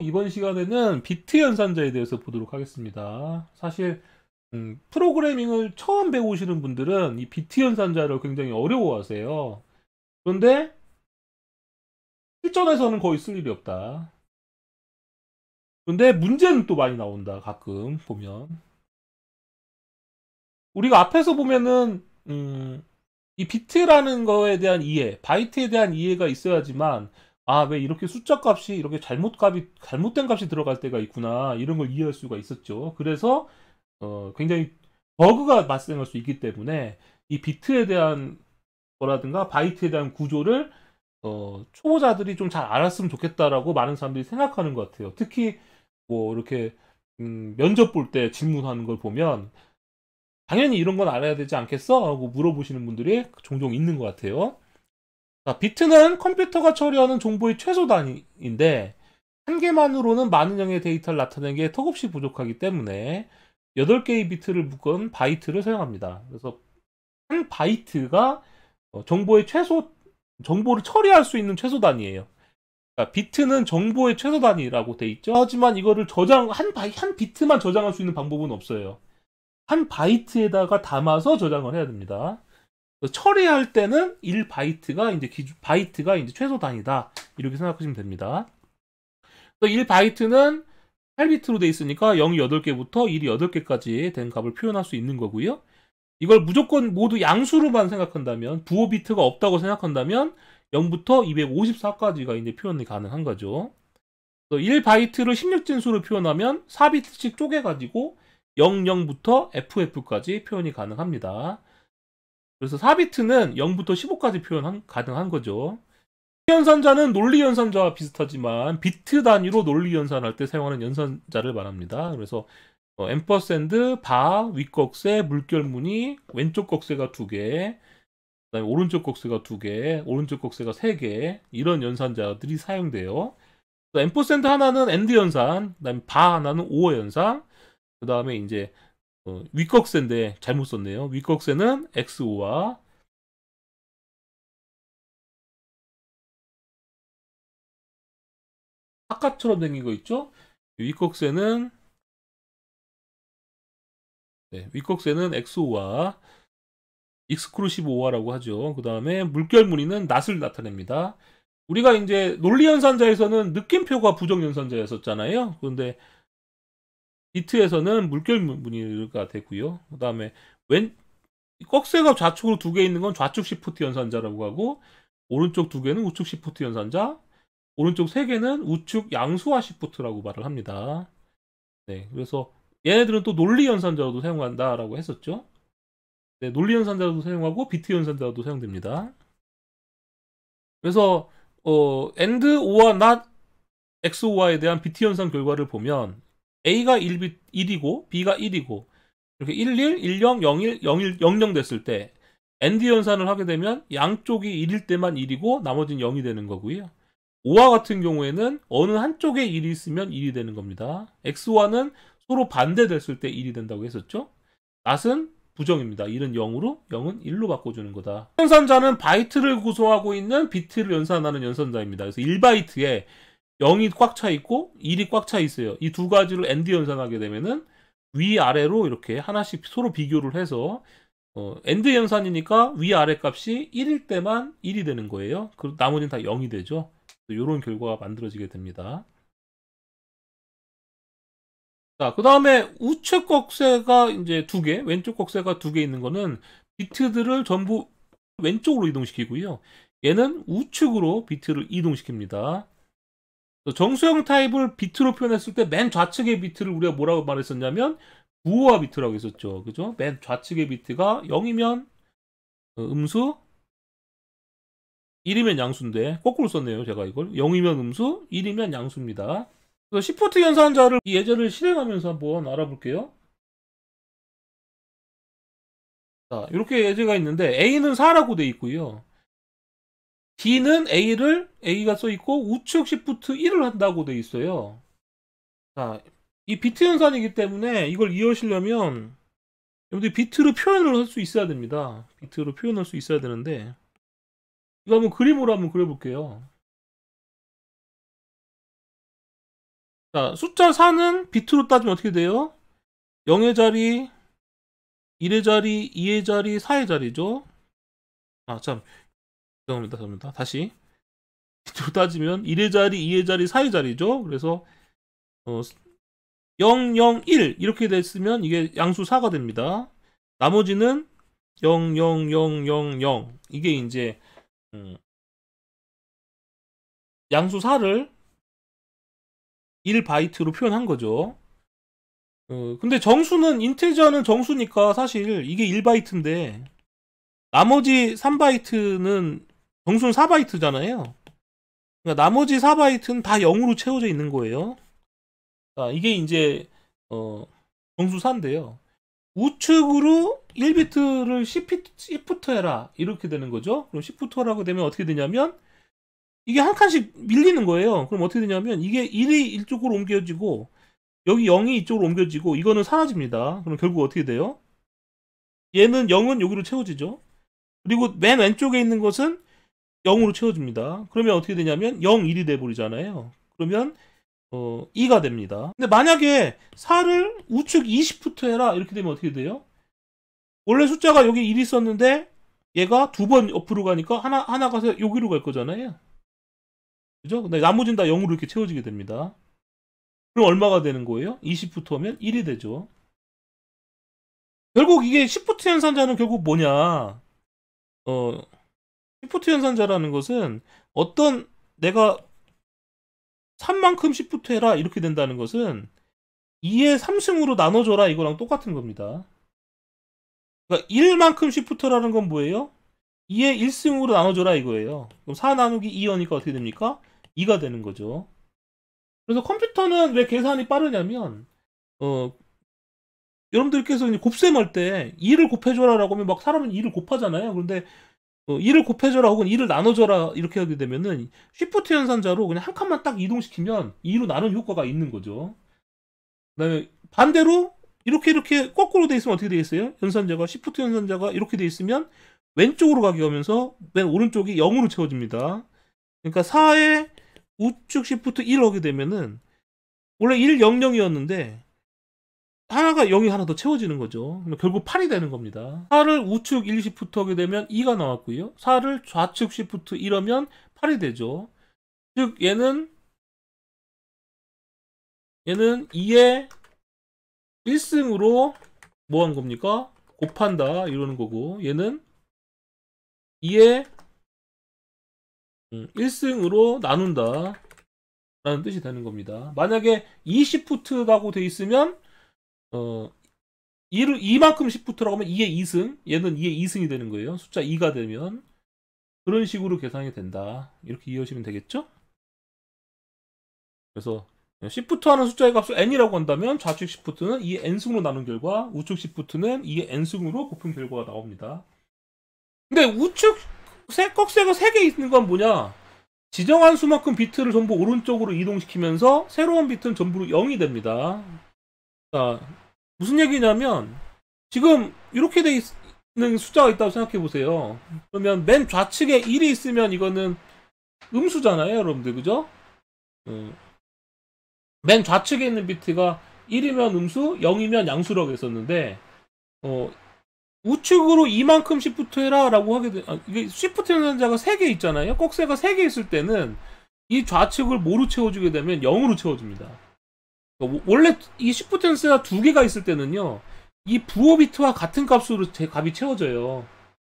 이번 시간에는 비트 연산자에 대해서 보도록 하겠습니다. 사실 프로그래밍을 처음 배우시는 분들은 이 비트 연산자를 굉장히 어려워하세요. 그런데 실전에서는 거의 쓸 일이 없다. 그런데 문제는 또 많이 나온다. 가끔 보면 우리가 앞에서 보면은 이 비트라는 거에 대한 이해, 바이트에 대한 이해가 있어야지만 왜 이렇게 숫자 값이 이렇게 잘못된 값이 들어갈 때가 있구나 이런 걸 이해할 수가 있었죠. 그래서 굉장히 버그가 발생할 수 있기 때문에 이 비트에 대한 거라든가 바이트에 대한 구조를 초보자들이 좀 잘 알았으면 좋겠다라고 많은 사람들이 생각하는 것 같아요. 특히 뭐 이렇게 면접 볼 때 질문하는 걸 보면 당연히 이런 건 알아야 되지 않겠어? 하고 물어보시는 분들이 종종 있는 것 같아요. 자, 비트는 컴퓨터가 처리하는 정보의 최소 단위인데 한 개만으로는 많은 양의 데이터를 나타내기에 턱없이 부족하기 때문에 8개의 비트를 묶은 바이트를 사용합니다. 그래서 한 바이트가 정보를 처리할 수 있는 최소 단위예요. 그러니까 비트는 정보의 최소 단위라고 돼 있죠. 하지만 이거를 한 비트만 저장할 수 있는 방법은 없어요. 한 바이트에다가 담아서 저장을 해야 됩니다. 처리할 때는 1바이트가 이제 최소 단위다. 이렇게 생각하시면 됩니다. 1바이트는 8비트로 돼 있으니까 0이 8개부터 1이 8개까지 된 값을 표현할 수 있는 거고요. 이걸 무조건 모두 양수로만 생각한다면, 부호 비트가 없다고 생각한다면 0부터 254까지가 이제 표현이 가능한 거죠. 1바이트를 16진수로 표현하면 4비트씩 쪼개가지고 00부터 FF까지 표현이 가능합니다. 그래서 4비트는 0부터 15까지 가능한 거죠. 연산자는 논리 연산자와 비슷하지만 비트 단위로 논리 연산할 때 사용하는 연산자를 말합니다. 그래서 앰퍼샌드, 윗꺽쇠, 물결무늬, 왼쪽 꺽쇠가 2개, 그다음에 오른쪽 꺽쇠가 2개, 오른쪽 꺽쇠가 3개 이런 연산자들이 사용돼요. 앰퍼샌드 하나는 엔드 연산, 그다음에 하나는 오어 연산, 그다음에 이제 윗꺽쇠인데 잘못 썼네요. 윗꺽쇠는 XO와 사카처럼 생긴 거 있죠? 윗꺽쇠는 윗꺽쇠는 XO와 익스크루시브 오화라고 하죠. 그 다음에 물결무늬는 낫을 나타냅니다. 우리가 이제 논리연산자에서는 느낌표가 부정연산자였었잖아요. 그런데 비트에서는 물결무늬가 되고요. 그 다음에 꺽쇠가 좌측으로 2개 있는 건 좌측 시프트 연산자라고 하고 오른쪽 2개는 우측 시프트 연산자, 오른쪽 3개는 우측 양수화 시프트라고 말을 합니다. 네, 그래서 얘네들은 또 논리 연산자로도 사용한다라고 했었죠. 네, 논리 연산자로도 사용하고 비트 연산자로도 사용됩니다. 그래서 AND, OR, NOT, XOR에 대한 비트 연산 결과를 보면 A가 1이고 B가 1이고 이렇게 11, 10, 01, 01, 00 됐을 때 AND 연산을 하게 되면 양쪽이 1일 때만 1이고 나머지는 0이 되는 거고요. OR 같은 경우에는 어느 한쪽에 1이 있으면 1이 되는 겁니다. XOR는 서로 반대됐을 때 1이 된다고 했었죠. NOT은 부정입니다. 1은 0으로, 0은 1로 바꿔주는 거다. 연산자는 바이트를 구성하고 있는 비트를 연산하는 연산자입니다. 그래서 1바이트에 0이 꽉 차 있고 1이 꽉 차 있어요. 이 두 가지를 AND 연산하게 되면은 위아래로 이렇게 하나씩 서로 비교를 해서 AND 연산이니까 위아래 값이 1일 때만 1이 되는 거예요. 그리고 나머지는 다 0이 되죠. 이런 결과가 만들어지게 됩니다. 자, 그 다음에 우측 꺽쇠가 이제 2개, 왼쪽 꺽쇠가 2개 있는 거는 비트들을 전부 왼쪽으로 이동시키고요. 얘는 우측으로 비트를 이동시킵니다. 정수형 타입을 비트로 표현했을 때 맨 좌측의 비트를 우리가 뭐라고 말했었냐면 부호화 비트라고 했었죠. 그죠? 맨 좌측의 비트가 0이면 음수, 1이면 양수인데 거꾸로 썼네요. 제가 이걸 0이면 음수, 1이면 양수입니다. 그래서 시프트 연산자를 이 예제를 실행하면서 한번 알아볼게요. 자, 이렇게 예제가 있는데 A는 4라고 돼 있고요. D는 A가 써 있고 우측 시프트 1을 한다고 돼 있어요. 자, 이 비트 연산이기 때문에 이걸 이해하시려면 여러분들이 비트로 표현을 할 수 있어야 됩니다. 비트로 표현할 수 있어야 되는데 이거 한번 그림으로 한번 그려볼게요. 자, 숫자 4는 비트로 따지면 어떻게 돼요? 0의 자리, 1의 자리, 2의 자리, 4의 자리죠. 아, 참. 죄송합니다. 다시. 비트로 따지면 1의 자리, 2의 자리, 4의 자리죠. 그래서 0, 0, 1 이렇게 됐으면 이게 양수 4가 됩니다. 나머지는 0, 0, 0, 0, 0 이게 이제 양수 4를 1바이트로 표현한 거죠. 근데 정수는 인티저는 정수니까 사실 이게 1바이트인데 나머지 3바이트는 정수는 4바이트잖아요. 그러니까 나머지 4바이트는 다 0으로 채워져 있는 거예요. 자, 이게 이제 정수 4인데요. 우측으로 1비트를 시프트 해라 이렇게 되는 거죠. 그럼 시프트 하라고 되면 어떻게 되냐면 이게 한 칸씩 밀리는 거예요. 그럼 어떻게 되냐면 이게 1이 이쪽으로 옮겨지고 여기 0이 이쪽으로 옮겨지고 이거는 사라집니다. 그럼 결국 어떻게 돼요? 얘는 0은 여기로 채워지죠. 그리고 맨 왼쪽에 있는 것은 0으로 채워집니다. 그러면 어떻게 되냐면 0, 1이 돼버리잖아요. 그러면 2가 됩니다. 근데 만약에 4를 우측 20부터 해라 이렇게 되면 어떻게 돼요? 원래 숫자가 여기 1이 있었는데 얘가 두 번 옆으로 가니까 하나 가서 여기로 갈 거잖아요. 그죠? 근데 나머지는 다 0으로 이렇게 채워지게 됩니다. 그럼 얼마가 되는 거예요? 20부터 하면 1이 되죠. 결국 이게 시프트 연산자는 결국 뭐냐? 시프트 연산자라는 것은 어떤 내가 3만큼 시프트 해라 이렇게 된다는 것은 2의 3승으로 나눠줘라 이거랑 똑같은 겁니다. 그러니까 1만큼 시프트라는 건 뭐예요? 2의 1승으로 나눠줘라 이거예요. 그럼 4 나누기 2여니까 어떻게 됩니까? 2가 되는 거죠. 그래서 컴퓨터는 왜 계산이 빠르냐면 여러분들께서 이제 곱셈할 때 2를 곱해줘라 라고 하면 막 사람은 2를 곱하잖아요. 그런데 2를 곱해줘라 혹은 2를 나눠줘라 이렇게 하게 되면은 시프트 연산자로 그냥 한 칸만 딱 이동시키면 2로 나눈 효과가 있는 거죠. 그다음에 반대로 이렇게 거꾸로 돼 있으면 어떻게 돼 있어요? 연산자가 시프트 연산자가 이렇게 돼 있으면 왼쪽으로 가게 하면서 맨 오른쪽이 0으로 채워집니다. 그러니까 4에 우측 시프트 1 하게 되면은 원래 1, 0, 0이었는데 하나가 0이 하나 더 채워지는 거죠. 결국 8이 되는 겁니다. 4를 우측 1 시프트 하게 되면 2가 나왔고요. 4를 좌측 시프트 1하면 8이 되죠. 즉 얘는 2의 1승으로 뭐 한 겁니까? 곱한다 이러는 거고 얘는 2의 1승으로 나눈다 라는 뜻이 되는 겁니다. 만약에 2시프트라고 돼 있으면 2만큼 시프트라고 하면 2의 2승 얘는 2의 2승이 되는 거예요. 숫자 2가 되면 그런 식으로 계산이 된다 이렇게 이해하시면 되겠죠? 그래서 시프트 하는 숫자의 값을 n이라고 한다면 좌측 시프트는 2의 n승으로 나눈 결과 우측 시프트는 2의 n승으로 곱한 결과가 나옵니다. 근데 우측 꺽쇠가 3개 있는 건 뭐냐? 지정한 수만큼 비트를 전부 오른쪽으로 이동시키면서 새로운 비트는 전부 0이 됩니다. 자, 무슨 얘기냐면 지금 이렇게 돼 있는 숫자가 있다고 생각해 보세요. 그러면 맨 좌측에 1이 있으면 이거는 음수잖아요, 여러분들. 그죠? 맨 좌측에 있는 비트가 1이면 음수, 0이면 양수라고 했었는데 우측으로 이만큼 시프트 해라 라고 하게 돼. 이게 시프트 연산자가 3개 있잖아요. 꺽쇠가 3개 있을 때는 이 좌측을 뭐로 채워주게 되면 0으로 채워줍니다. 원래 이 시프트 연산자가 2개가 있을 때는요 이 부호 비트와 같은 값으로 값이 채워져요.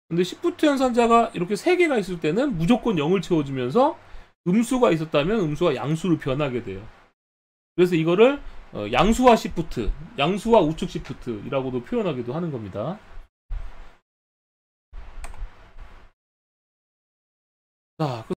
근데 시프트 연산자가 이렇게 3개가 있을 때는 무조건 0을 채워주면서 음수가 있었다면 음수가 양수로 변하게 돼요. 그래서 이거를 양수화 시프트, 양수화 우측 시프트 이라고도 표현하기도 하는 겁니다. 자,